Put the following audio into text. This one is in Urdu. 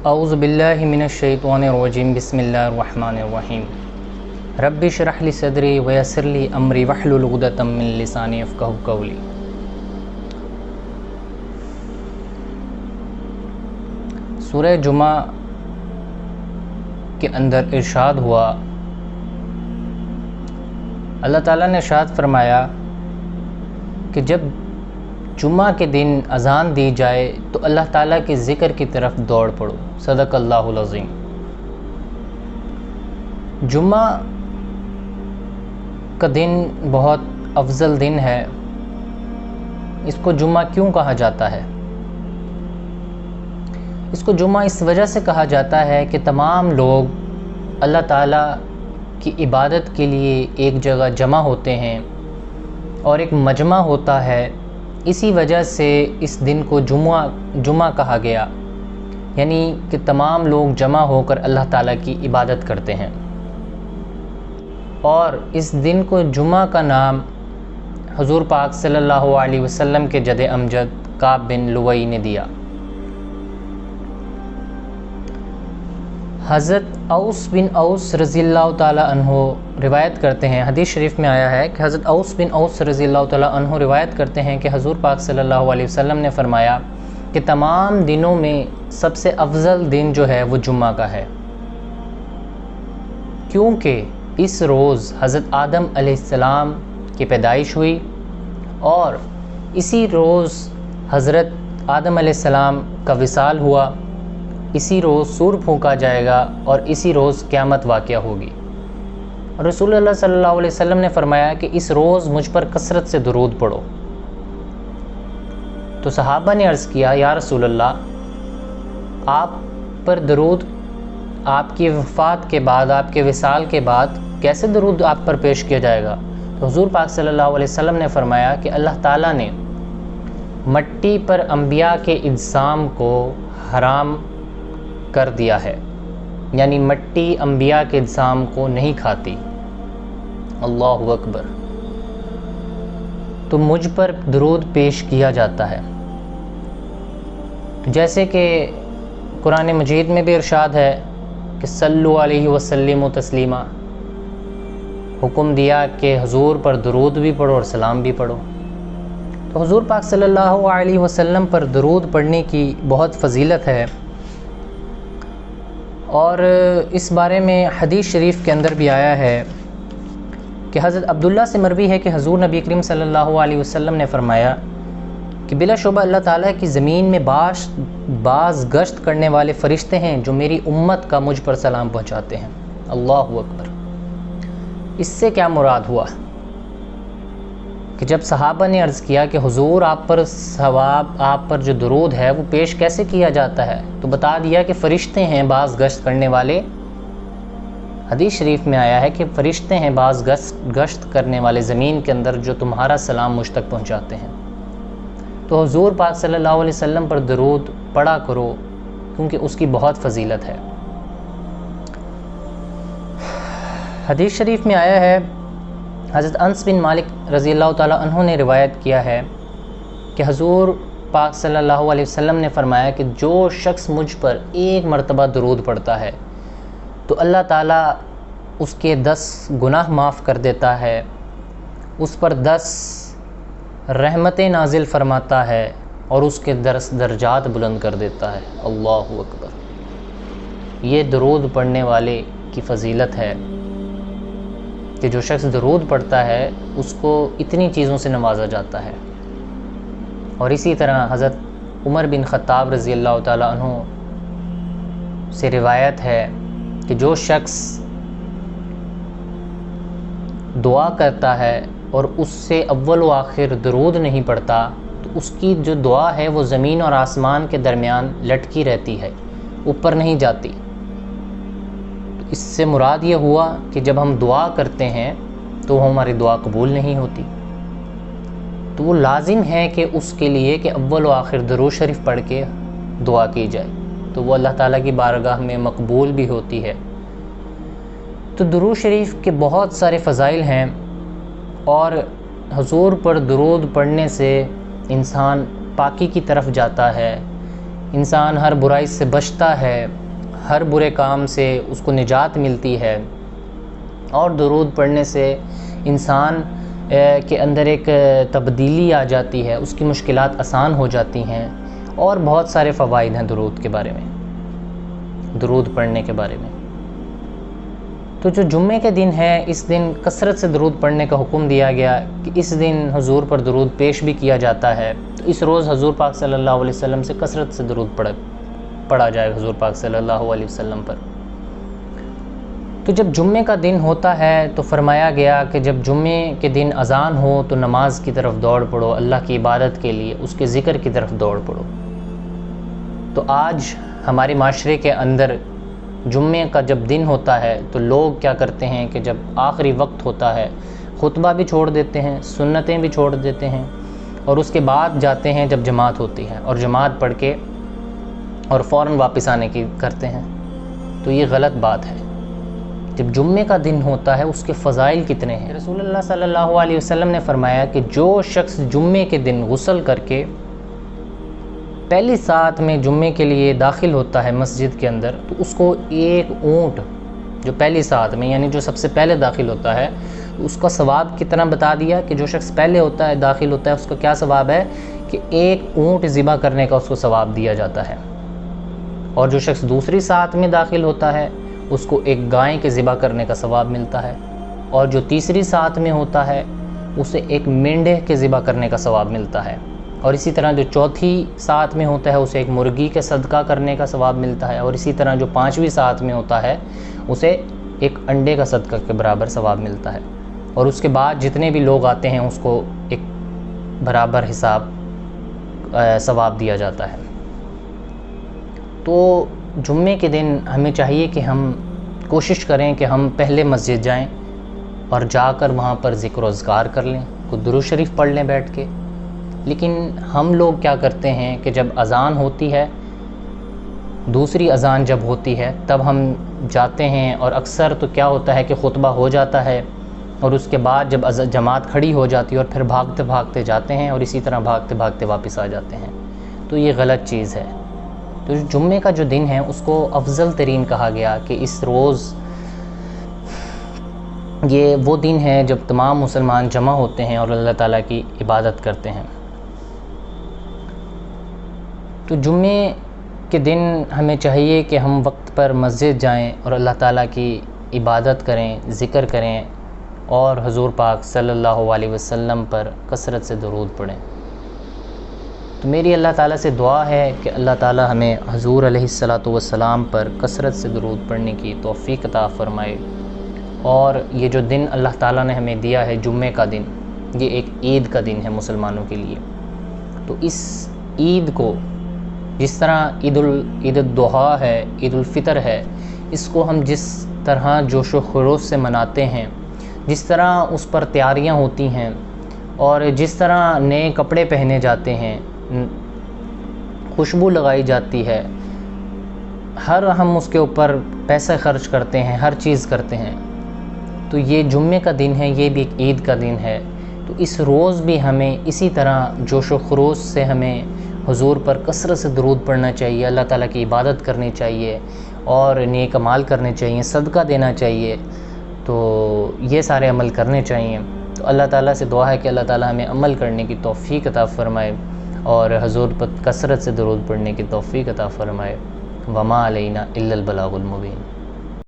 اعوذ باللہ من الشیطان الرجیم بسم اللہ الرحمن الرحیم رب اشرح لی صدری ویسر لی امری واحلل عقدۃ من لسانی یفقہوا قولی۔ سورہ جمعہ کے اندر ارشاد ہوا، اللہ تعالیٰ نے ارشاد فرمایا کہ جب جمعہ کے دن اذان دی جائے تو اللہ تعالیٰ کے ذکر کی طرف دوڑ پڑو۔ صدق اللہ العظیم۔ جمعہ کا دن بہت افضل دن ہے۔ اس کو جمعہ کیوں کہا جاتا ہے؟ اس کو جمعہ اس وجہ سے کہا جاتا ہے کہ تمام لوگ اللہ تعالیٰ کی عبادت کے لیے ایک جگہ جمع ہوتے ہیں اور ایک مجمع ہوتا ہے، اسی وجہ سے اس دن کو جمعہ کہا گیا، یعنی کہ تمام لوگ جمع ہو کر اللہ تعالیٰ کی عبادت کرتے ہیں۔ اور اس دن کو جمعہ کا نام حضور پاک صلی اللہ علیہ وسلم کے جد امجد کعب بن لؤی نے دیا۔ حضرت اوس بن اوس رضی اللہ تعالیٰ عنہ روایت کرتے ہیں، حدیث شریف میں آیا ہے کہ حضرت اوس بن اوس رضی اللہ تعالیٰ عنہ روایت کرتے ہیں کہ حضور پاک صلی اللہ علیہ وسلم نے فرمایا کہ تمام دنوں میں سب سے افضل دن جو ہے وہ جمعہ کا ہے، کیونکہ اس روز حضرت آدم علیہ السلام کی پیدائش ہوئی اور اسی روز حضرت آدم علیہ السلام کا وصال ہوا، اسی روز سور پھونکا جائے گا اور اسی روز قیامت واقع ہوگی۔ اور رسول اللہ صلی اللہ علیہ وسلم نے فرمایا کہ اس روز مجھ پر کثرت سے درود پڑھو۔ تو صحابہ نے عرض کیا، یا رسول اللہ، آپ پر درود آپ کی وفات کے بعد، آپ کے وصال کے بعد کیسے درود آپ پر پیش کیا جائے گا؟ تو حضور پاک صلی اللہ علیہ وسلم نے فرمایا کہ اللہ تعالیٰ نے مٹی پر انبیاء کے اجسام کو حرام کر دیا ہے، یعنی مٹی انبیاء کے اجسام کو نہیں کھاتی۔ اللہ اکبر۔ تو مجھ پر درود پیش کیا جاتا ہے، جیسے کہ قرآن مجید میں بھی ارشاد ہے کہ صلو علیہ وسلم تسلیما، حکم دیا کہ حضور پر درود بھی پڑھو اور سلام بھی پڑھو۔ تو حضور پاک صلی اللہ علیہ وسلم پر درود پڑھنے کی بہت فضیلت ہے، اور اس بارے میں حدیث شریف کے اندر بھی آیا ہے کہ حضرت عبداللہ سے مروی ہے کہ حضور نبی کریم صلی اللہ علیہ وسلم نے فرمایا کہ بلا شبہ اللہ تعالیٰ کی زمین میں بعض گشت کرنے والے فرشتے ہیں جو میری امت کا مجھ پر سلام پہنچاتے ہیں۔ اللہ اکبر۔ اس سے کیا مراد ہوا کہ جب صحابہ نے عرض کیا کہ حضور آپ پر ثواب، آپ پر جو درود ہے وہ پیش کیسے کیا جاتا ہے، تو بتا دیا کہ فرشتے ہیں بعض گشت کرنے والے۔ حدیث شریف میں آیا ہے کہ فرشتے ہیں بعض گشت کرنے والے زمین کے اندر جو تمہارا سلام مجھ تک پہنچاتے ہیں۔ تو حضور پاک صلی اللہ علیہ وسلم پر درود پڑھا کرو، کیونکہ اس کی بہت فضیلت ہے۔ حدیث شریف میں آیا ہے، حضرت انس بن مالک رضی اللہ تعالیٰ عنہ نے روایت کیا ہے کہ حضور پاک صلی اللہ علیہ وسلم نے فرمایا کہ جو شخص مجھ پر ایک مرتبہ درود پڑھتا ہے تو اللہ تعالیٰ اس کے 10 گناہ معاف کر دیتا ہے، اس پر 10 رحمتیں نازل فرماتا ہے اور اس کے درجات بلند کر دیتا ہے۔ اللہ اکبر۔ یہ درود پڑھنے والے کی فضیلت ہے کہ جو شخص درود پڑھتا ہے اس کو اتنی چیزوں سے نوازا جاتا ہے۔ اور اسی طرح حضرت عمر بن خطاب رضی اللہ تعالیٰ عنہ سے روایت ہے کہ جو شخص دعا کرتا ہے اور اس سے اول و آخر درود نہیں پڑھتا تو اس کی جو دعا ہے وہ زمین اور آسمان کے درمیان لٹکی رہتی ہے، اوپر نہیں جاتی۔ اس سے مراد یہ ہوا کہ جب ہم دعا کرتے ہیں تو ہماری دعا قبول نہیں ہوتی، تو وہ لازم ہے کہ اس کے لیے کہ اول و آخر درود شریف پڑھ کے دعا کی جائے، تو وہ اللہ تعالیٰ کی بارگاہ میں مقبول بھی ہوتی ہے۔ تو درود شریف کے بہت سارے فضائل ہیں، اور حضور پر درود پڑھنے سے انسان پاکی کی طرف جاتا ہے، انسان ہر برائی سے بچتا ہے، ہر برے کام سے اس کو نجات ملتی ہے، اور درود پڑھنے سے انسان کے اندر ایک تبدیلی آ جاتی ہے، اس کی مشکلات آسان ہو جاتی ہیں، اور بہت سارے فوائد ہیں درود کے بارے میں، درود پڑھنے کے بارے میں۔ تو جو جمعے کے دن ہے، اس دن کثرت سے درود پڑھنے کا حکم دیا گیا کہ اس دن حضور پر درود پیش بھی کیا جاتا ہے، تو اس روز حضور پاک صلی اللہ علیہ وسلم سے کثرت سے درود پڑھا جائے حضور پاک صلی اللہ علیہ وسلم پر۔ تو جب جمعے کا دن ہوتا ہے تو فرمایا گیا کہ جب جمعے کے دن اذان ہو تو نماز کی طرف دوڑ پڑو، اللہ کی عبادت کے لیے، اس کے ذکر کی طرف دوڑ پڑو۔ تو آج ہمارے معاشرے کے اندر جمعے کا جب دن ہوتا ہے تو لوگ کیا کرتے ہیں کہ جب آخری وقت ہوتا ہے خطبہ بھی چھوڑ دیتے ہیں، سنتیں بھی چھوڑ دیتے ہیں، اور اس کے بعد جاتے ہیں جب جماعت ہوتی ہے اور جماعت پڑھ کے اور فوراً واپس آنے کی کرتے ہیں۔ تو یہ غلط بات ہے۔ جب جمعے کا دن ہوتا ہے اس کے فضائل کتنے ہیں۔ رسول اللہ صلی اللہ علیہ وسلم نے فرمایا کہ جو شخص جمعے کے دن غسل کر کے پہلی ساعت میں جمعے کے لیے داخل ہوتا ہے مسجد کے اندر، تو اس کو ایک اونٹ جو پہلی ساعت میں یعنی جو سب سے پہلے داخل ہوتا ہے، اس کا ثواب کتنا بتا دیا کہ جو شخص پہلے ہوتا ہے داخل ہوتا ہے اس کا کیا ثواب ہے کہ ایک اونٹ ذبح کرنے کا اس کو ثواب دیا جاتا ہے، اور جو شخص دوسری ساعت میں داخل ہوتا ہے اس کو ایک گائے کے ذبح کرنے کا ثواب ملتا ہے، اور جو تیسری ساعت میں ہوتا ہے اسے ایک مینڈے کے ذبح کرنے کا ثواب ملتا ہے، اور اسی طرح جو چوتھی ساعت میں ہوتا ہے اسے ایک مرغی کے صدقہ کرنے کا ثواب ملتا ہے، اور اسی طرح جو پانچویں ساعت میں ہوتا ہے اسے ایک انڈے کا صدقہ کے برابر ثواب ملتا ہے، اور اس کے بعد جتنے بھی لوگ آتے ہیں اس کو ایک برابر حساب ثواب دیا جاتا ہے۔ تو جمعے کے دن ہمیں چاہیے کہ ہم کوشش کریں کہ ہم پہلے مسجد جائیں اور جا کر وہاں پر ذکر و اذکار کر لیں، کوئی درود شریف پڑھ لیں بیٹھ کے۔ لیکن ہم لوگ کیا کرتے ہیں کہ جب اذان ہوتی ہے، دوسری اذان جب ہوتی ہے تب ہم جاتے ہیں، اور اکثر تو کیا ہوتا ہے کہ خطبہ ہو جاتا ہے اور اس کے بعد جب جماعت کھڑی ہو جاتی ہے اور پھر بھاگتے بھاگتے جاتے ہیں اور اسی طرح بھاگتے بھاگتے واپس آ جاتے ہیں، تو یہ غلط چیز ہے۔ تو جمعے کا جو دن ہے اس کو افضل ترین کہا گیا کہ اس روز یہ وہ دن ہے جب تمام مسلمان جمع ہوتے ہیں اور اللہ تعالیٰ کی عبادت کرتے ہیں۔ تو جمعے کے دن ہمیں چاہیے کہ ہم وقت پر مسجد جائیں اور اللہ تعالیٰ کی عبادت کریں، ذکر کریں، اور حضور پاک صلی اللہ علیہ وسلم پر کثرت سے درود پڑھیں۔ تو میری اللہ تعالیٰ سے دعا ہے کہ اللہ تعالیٰ ہمیں حضور علیہ الصلاۃ پر کثرت سے درود پڑھنے کی توفیق عطا فرمائے، اور یہ جو دن اللہ تعالیٰ نے ہمیں دیا ہے جمعے کا دن، یہ ایک عید کا دن ہے مسلمانوں کے لیے۔ تو اس عید کو جس طرح عید الاضحیٰ ہے، عید الفطر ہے، اس کو ہم جس طرح جوش و خروش سے مناتے ہیں، جس طرح اس پر تیاریاں ہوتی ہیں، اور جس طرح نئے کپڑے پہنے جاتے ہیں، خوشبو لگائی جاتی ہے، ہم اس کے اوپر پیسے خرچ کرتے ہیں، ہر چیز کرتے ہیں، تو یہ جمعے کا دن ہے، یہ بھی ایک عید کا دن ہے۔ تو اس روز بھی ہمیں اسی طرح جوش و خروش سے ہمیں حضور پر کثرت سے درود پڑھنا چاہیے، اللہ تعالیٰ کی عبادت کرنی چاہیے، اور نیک اعمال کرنے چاہیے، صدقہ دینا چاہیے، تو یہ سارے عمل کرنے چاہیے۔ تو اللہ تعالیٰ سے دعا ہے کہ اللہ تعالیٰ ہمیں عمل کرنے کی توفیق عطا فرمائے، اور حضور پر کثرت سے درود پڑھنے کی توفیق عطا فرمائے۔ وما علینا الا البلاغ المبین۔